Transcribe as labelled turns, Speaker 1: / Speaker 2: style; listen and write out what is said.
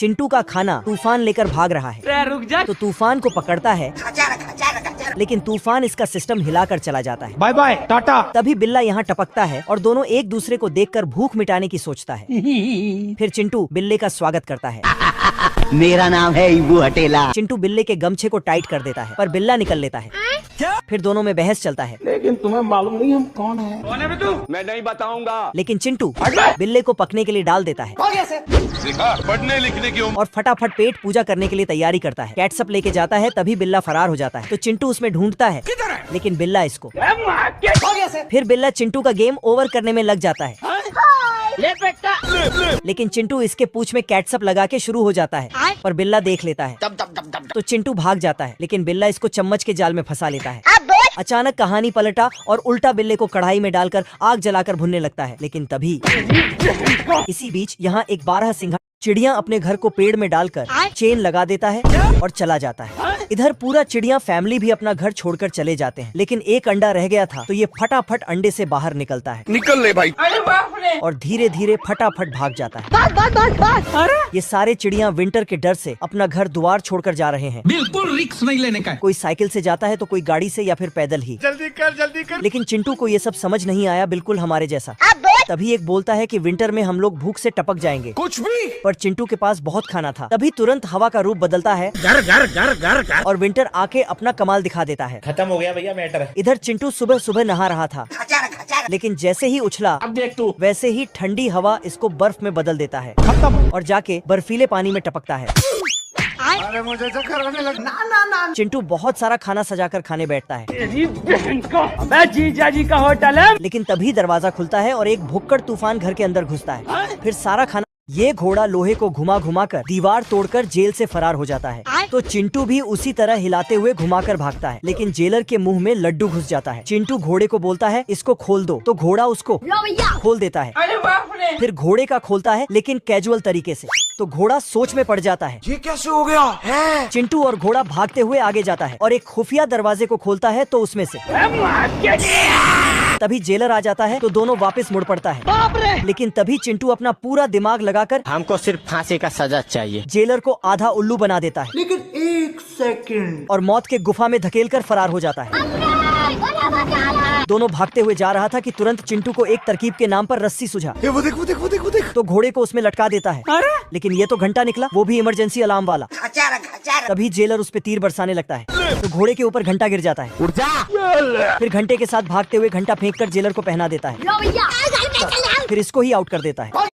Speaker 1: चिंटू का खाना तूफान लेकर भाग रहा है।
Speaker 2: रुक जा।
Speaker 1: तो तूफान को पकड़ता है, लेकिन तूफान इसका सिस्टम हिलाकर चला जाता है।
Speaker 2: Bye bye tata.
Speaker 1: तभी बिल्ला यहाँ टपकता है और दोनों एक दूसरे को देखकर भूख मिटाने की सोचता है। फिर चिंटू बिल्ले का स्वागत करता है।
Speaker 3: मेरा नाम है इबू हटेला।
Speaker 1: चिंटू बिल्ले के गमछे को टाइट कर देता है, पर बिल्ला निकल लेता है। फिर दोनों में बहस चलता है।
Speaker 2: लेकिन तुम्हें मालूम नहीं हम कौन है? कौन है बे तू?
Speaker 4: मैं नहीं बताऊंगा।
Speaker 1: लेकिन चिंटू बिल्ले को पकने के लिए डाल देता है
Speaker 4: पढ़ने लिखने की
Speaker 1: और फटाफट पेट पूजा करने के लिए तैयारी करता है। कैटसप लेके जाता है, तभी बिल्ला फरार हो जाता है। तो चिंटू उसमें ढूंढता है, लेकिन बिल्ला इसको। फिर बिल्ला चिंटू का गेम ओवर करने में लग जाता है। लेकिन चिंटू इसके पूंछ में कैटसप लगा के शुरू हो जाता है, पर बिल्ला देख लेता है। तो चिंटू भाग जाता है, लेकिन बिल्ला इसको चम्मच के जाल में फंसा लेता है। अचानक कहानी पलटा और उल्टा बिल्ले को कढ़ाई में डालकर आग जलाकर भुनने लगता है। लेकिन तभी इसी बीच यहाँ एक 12 सिंघा चिड़िया अपने घर को पेड़ में डालकर चेन लगा देता है और चला जाता है। इधर पूरा चिड़िया फैमिली भी अपना घर छोड़कर चले जाते हैं, लेकिन एक अंडा रह गया था, तो ये फटाफट अंडे से बाहर निकलता है।
Speaker 4: निकल ले भाई।
Speaker 1: और धीरे धीरे फटाफट भाग जाता है। ये सारे चिड़िया विंटर के डर से अपना घर द्वार छोड़कर जा रहे हैं।
Speaker 2: बिल्कुल रिस्क नहीं लेने का।
Speaker 1: कोई साइकिल से जाता है तो कोई गाड़ी से या फिर पैदल ही।
Speaker 4: जल्दी कर।
Speaker 1: लेकिन चिंटू को ये सब समझ नहीं आया, बिल्कुल हमारे जैसा। तभी एक बोलता है कि विंटर में हम लोग भूख से टपक जाएंगे।
Speaker 4: कुछ भी।
Speaker 1: पर चिंटू के पास बहुत खाना था। तभी तुरंत हवा का रूप बदलता है
Speaker 4: घर।
Speaker 1: और विंटर आके अपना कमाल दिखा देता है।
Speaker 2: खत्म हो गया भैया मैटर।
Speaker 1: इधर चिंटू सुबह सुबह नहा रहा था, लेकिन जैसे ही उछला
Speaker 2: अब देख तू।
Speaker 1: वैसे ही ठंडी हवा इसको बर्फ में बदल देता है
Speaker 2: खत्म।
Speaker 1: और जाके बर्फीले पानी में टपकता है।
Speaker 4: अरे मुझे चक्कर आने लगा। ना।
Speaker 1: चिंटू बहुत सारा खाना सजाकर खाने बैठता है,
Speaker 2: तेरी बहन का। अबे जीजा जी का होटल है।
Speaker 1: लेकिन तभी दरवाजा खुलता है और एक भुक्कड़ तूफान घर के अंदर घुसता है। फिर सारा खाना। ये घोड़ा लोहे को घुमा घुमा कर दीवार तोड़कर जेल से फरार हो जाता है। तो चिंटू भी उसी तरह हिलाते हुए घुमाकर भागता है, लेकिन जेलर के मुंह में लड्डू घुस जाता है। चिंटू घोड़े को बोलता है इसको खोल दो, तो घोड़ा उसको खोल देता है।
Speaker 2: अरे बाप रे।
Speaker 1: फिर घोड़े का खोलता है, लेकिन कैजुअल तरीके से, तो घोड़ा सोच में पड़ जाता है।
Speaker 4: ये कैसे हो गया है?
Speaker 1: चिंटू और घोड़ा भागते हुए आगे जाता है और एक खुफिया दरवाजे को खोलता है, तो उसमें से तभी जेलर आ जाता है, तो दोनों वापस मुड़ पड़ता है। लेकिन तभी चिंटू अपना पूरा दिमाग लगाकर
Speaker 3: हमको सिर्फ फांसी का सजा चाहिए।
Speaker 1: जेलर को आधा उल्लू बना देता है,
Speaker 2: लेकिन 1 सेकंड।
Speaker 1: और मौत के गुफा में धकेलकर फरार हो जाता है। दोनों भागते हुए जा रहा था कि तुरंत चिंटू को एक तरकीब के नाम पर रस्सी सुझा।
Speaker 4: वो देख।
Speaker 1: तो घोड़े को उसमें लटका देता है। लेकिन ये तो घंटा निकला, वो भी इमरजेंसी अलार्म वाला। तभी जेलर उस पे तीर बरसाने लगता है, तो घोड़े के ऊपर घंटा गिर जाता है।
Speaker 3: उड़ जा।
Speaker 1: फिर घंटे के साथ भागते हुए घंटा फेंककर जेलर को पहना देता है, फिर इसको ही आउट कर देता है।